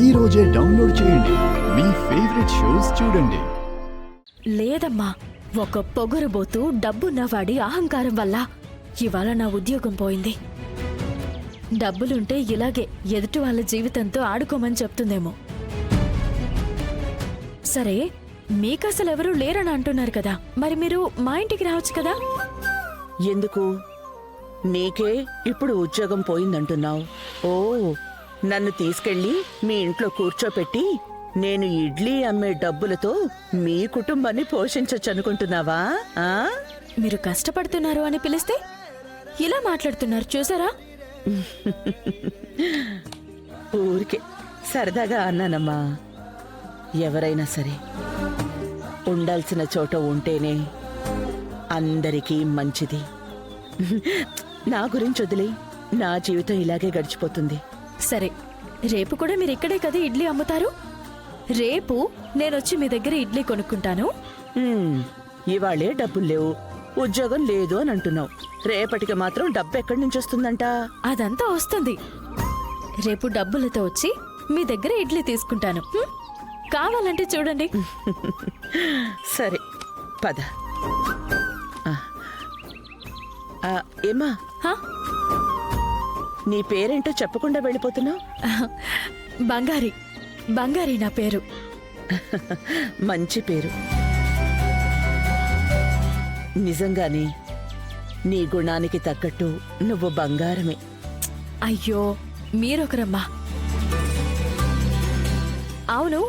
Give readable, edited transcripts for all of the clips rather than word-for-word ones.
ఈ రోజే డౌన్లోడ్ చేయండి. మీ ఫేవరెట్ షోస్ చూడండి. లేదమ్మా, ఒక పొగరుబోతూ డబ్బున్నవాడి అహంకారం వల్ల ఇవాళ నా ఉద్యోగం పోయింది. డబ్బులుంటే ఇలాగే ఎదుటి వాళ్ళ జీవితంతో ఆడుకోమని చెప్తుందేమో. సరే, మీకసలెవరూ లేరని అంటున్నారు కదా, మరి మీరు మా ఇంటికి రావచ్చు కదా. ఎందుకు? నీకే ఇప్పుడు ఉద్యోగం పోయిందంటున్నావు. ఓ, నన్ను తీసుకెళ్ళి మీ ఇంట్లో కూర్చోపెట్టి నేను ఇడ్లీ అమ్మే డబ్బులతో మీ కుటుంబాన్ని పోషించొచ్చు అనుకుంటున్నావా? మీరు కష్టపడుతున్నారు అని పిలిస్తే ఇలా మాట్లాడుతున్నారు, చూసారా? ఊరికే సరదాగా అన్నానమ్మా. ఎవరైనా సరే ఉండాల్సిన చోట ఉంటేనే అందరికీ మంచిది. నా గురించి వదిలే, నా జీవితం ఇలాగే గడిచిపోతుంది. సరే, రేపు కూడా మీరు ఇక్కడే కదా ఇడ్లీ అమ్ముతారు. రేపు నేనొచ్చి మీ దగ్గర ఇడ్లీ కొనుక్కుంటాను. ఇవాళే డబ్బులు లేవు, ఉద్యోగం లేదు అని అంటున్నావు. రేపటికి మాత్రం డబ్బు ఎక్కడి నుంచి వస్తుందంట? అదంతా వస్తుంది. రేపు డబ్బులతో వచ్చి మీ దగ్గర ఇడ్లీ తీసుకుంటాను. కావాలంటే చూడండి. సరే, పద. ఏమా, నీ పేరేంటో చెప్పకుండా వెళ్ళిపోతున్నావు? బంగారి. బంగారి నా పేరు. మంచి పేరు. నిజంగానే నీ గుణానికి తగ్గట్టు నువ్వు బంగారమే. అయ్యో, మీరొకరమ్మా. అవును,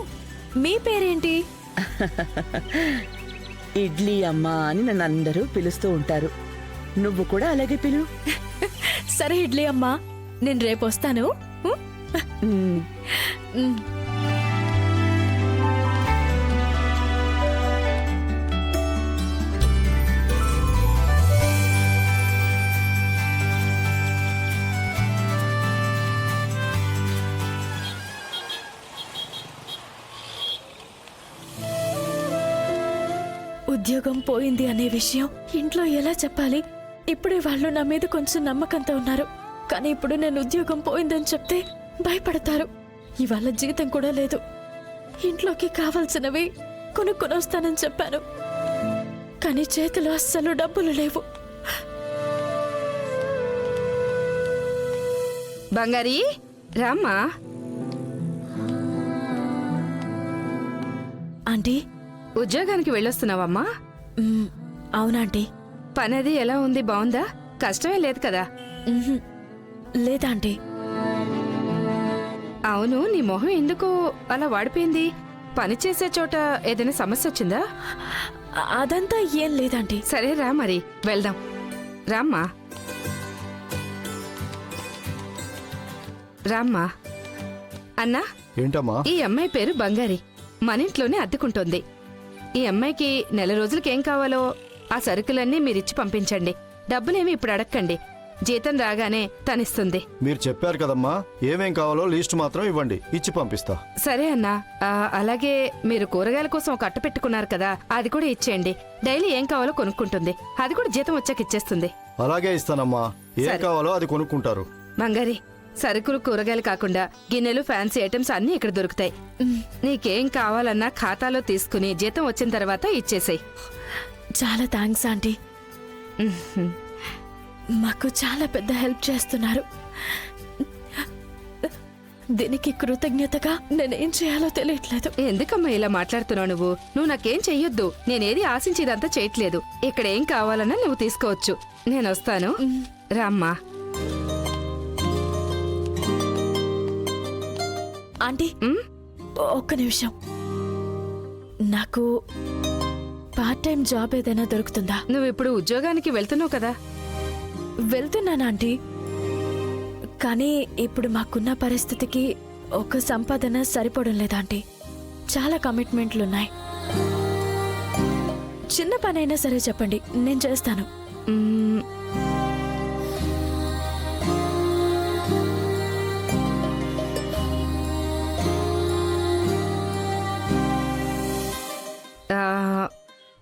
మీ పేరేంటి? ఇడ్లీ అమ్మ అని నన్ను అందరూ పిలుస్తూ ఉంటారు. నువ్వు కూడా అలాగే పిలు. సరే ఇడ్లీ అమ్మా, నేను రేపు వస్తాను. ఉద్యోగం పోయింది అనే విషయం ఇంట్లో ఎలా చెప్పాలి? ఇప్పుడే వాళ్ళు నా మీద కొంచెం నమ్మకంతో ఉన్నారు, కానీ ఇప్పుడు నేను ఉద్యోగం పోయిందని చెప్తే భయపడతారు. ఇవాళ జీతం కూడా లేదు. ఇంట్లోకి కావాల్సినవి కొనుక్కొని వస్తానని చెప్పాను, కానీ చేతిలో అస్సలు డబ్బులు లేవు. బంగారీ, రామ్మా. ఆంటీ, ఉద్యోగానికి వెళ్ళొస్తున్నావమ్మా? అవునాంటీ. పనది ఎలా ఉంది? బాగుందా? కష్టమే లేదు కదా? లేదా ఆంటీ. అవును, నీ మొహం ఎందుకు అలా వాడిపోయింది? పని చేసే చోట ఏదైనా సమస్య వచ్చిందా? అదంతా ఏం లేదంటీ. సరే రా, మరి వెళ్దాం. రామ్మా. రామ్మా. అన్నా, ఏంటమ్మా? ఈ అమ్మాయి పేరు బంగారి, మన ఇంట్లోనే అద్దెకుంటోంది. ఈ అమ్మాయికి నెల రోజులకేం కావాలో ఆ సరుకులన్నీ మీరిచ్చి పంపించండి. డబ్బులేమి ఇప్పుడు అడక్కండి, జీతం రాగానే తనిస్తుంది. మీరు చెప్పారు కదమ్మా, ఏమేం కావాలో లిస్ట్ మాత్రం ఇవ్వండి, ఇచ్చి పంపిస్తా. సరే అన్నా. అలాగే మీరు కూరగాయల కోసం ఒక అట్ట పెట్టుకున్నారు కదా, అది కూడా ఇచ్చేయండి. డైలీ ఏం కావాలో కొనుక్కుంటుంది, అది కూడా జీతం వచ్చాక ఇచ్చేస్తుంది. అలాగే ఇస్తానమ్మా, ఏం సరే. కావాలో అది కొనుక్కుంటారు. బంగారి, సరుకులు కూరగాయలు కాకుండా గిన్నెలు ఫ్యాన్సీ ఐటమ్స్ అన్నీ ఇక్కడ దొరుకుతాయి. నీకేం కావాలన్నా ఖాతాలో తీసుకుని జీతం వచ్చిన తర్వాత ఇచ్చేసేయ్. చాలా థ్యాంక్స్ ఆంటీ, మాకు చాలా పెద్ద హెల్ప్ చేస్తున్నారు. దీనికి కృతజ్ఞతగా నేనేం చేయాలో తెలియట్లేదు. ఎందుకమ్మా ఇలా మాట్లాడుతున్నావు? నువ్వు నాకేం చెయ్యొద్దు. నేనేది ఆశించేదంతా చేయట్లేదు. ఇక్కడ ఏం కావాలన్నా నువ్వు తీసుకోవచ్చు. నేను వస్తాను, రామ్మా. ఆంటీ, ఒక్క నిమిషం. నాకు పార్ట్ టైం జాబ్ ఏదైనా దొరుకుతుందా? నువ్వు ఇప్పుడు ఉద్యోగానికి వెళ్తున్నావు కదా? వెళ్తున్నాను ఆంటీ, కానీ ఇప్పుడు మాకున్న పరిస్థితికి ఒక సంపాదన సరిపోవడం లేదా ఆంటీ. చాలా కమిట్మెంట్లున్నాయి. చిన్న పనైనా సరే చెప్పండి, నేను చేస్తాను.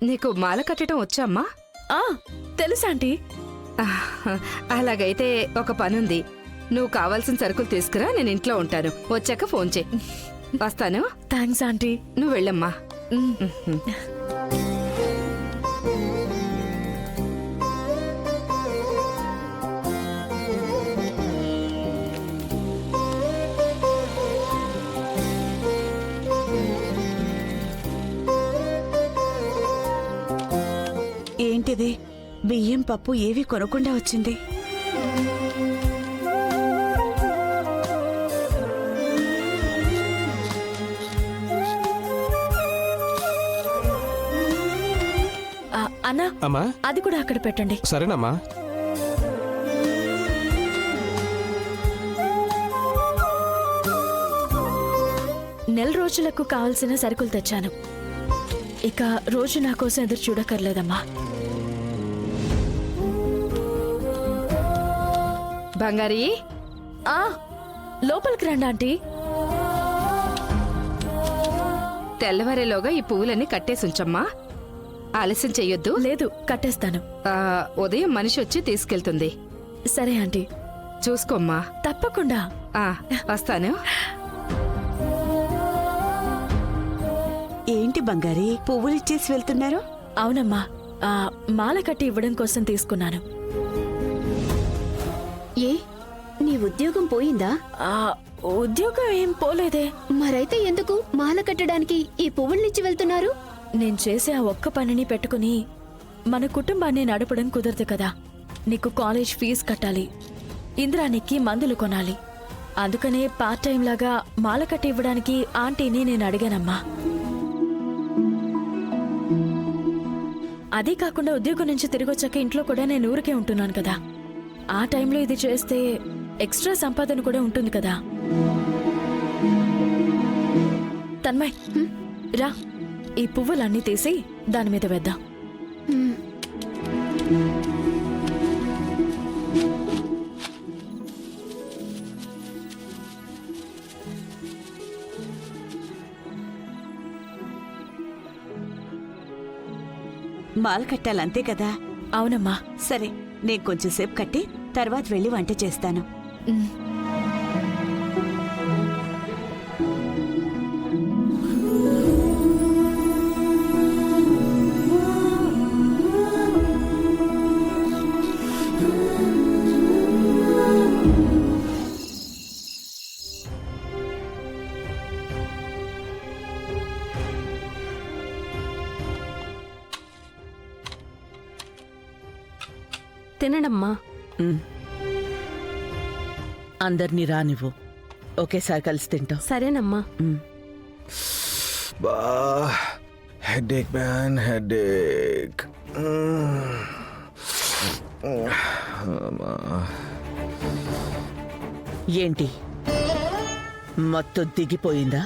నీకు మాల కట్టడం వచ్చామ్మా? తెలుసా ఆంటీ. అలాగైతే ఒక పనుంది. నువ్వు కావాల్సిన సరుకులు తీసుకురా, నేను ఇంట్లో ఉంటాను. వచ్చాక ఫోన్ చేయి. వస్తాను. Thanks aunty. నువ్వు వెళ్ళమ్మా. ఏంటిది? బియ్యం పప్పు ఏవి కొనకుండా వచ్చింది. అన్నా, అమ్మా అది కూడా అక్కడ పెట్టండి. సరేనమ్మా. నెల రోజులకు కావలసిన సరుకులు తెచ్చాను. ఇక రోజు నా కోసం ఎదురు చూడక్కర్లేదమ్మా. బంగారి, ఆ లోపలికి రండి ఆంటీ. తెల్లవారేలోగా ఈ పువ్వులన్నీ కట్టేసుంచమ్మా. ఆలస్యం చెయ్యొద్దు. లేదు, కట్టేస్తాను. ఉదయం మనిషి వచ్చి తీసుకెళ్తుంది. సరే ఆంటీ. చూసుకోమ్మా. తప్పకుండా. వస్తాను. ఏంటి బంగారి, పువ్వులిచ్చేసి వెళ్తున్నారు? అవునమ్మా, మాల కట్టి ఇవ్వడం కోసం తీసుకున్నాను. ఏ నీ ఉద్యోగం పోయిందా? ఉద్యోగం ఏం పోలేదే. మరైతే ఎందుకు మాల కట్టడానికి ఈ పువ్వుల్నిచ్చి వెళ్తున్నారు? నేను చేసే ఆ ఒక్క పనిని పెట్టుకుని మన కుటుంబాన్ని నడపడం కుదరదు కదా. నీకు కాలేజ్ ఫీజు కట్టాలి, ఇంద్రానికి మందులు కొనాలి. అందుకనే పార్ట్ టైం లాగా మాల కట్టి ఇవ్వడానికి ఆంటీని నేను అడిగానమ్మా. అదే కాకుండా ఉద్యోగం నుంచి తిరిగొచ్చాక ఇంట్లో కూడా నేను ఊరికే ఉంటున్నాను కదా. ఆ టైంలో ఇది చేస్తే ఎక్స్ట్రా సంపాదన కూడా ఉంటుంది కదా. తన్మయ్, రా, ఈ పువ్వులన్నీ తీసి దాని మీద వేద్దాం. మాల కట్టాలంతే కదా? అవునమ్మా. సరే, నేను కొంచెం సేపు కట్టి తర్వాత వెళ్ళి వంట చేస్తాను. ఉమ్. తినడమ్మా. అందరినీ రానివ్వు, ఒకేసారి కలిసి తింటాం. సరేనమ్మా. Headache man, headache. ఏంటి, మత్తు దిగిపోయిందా?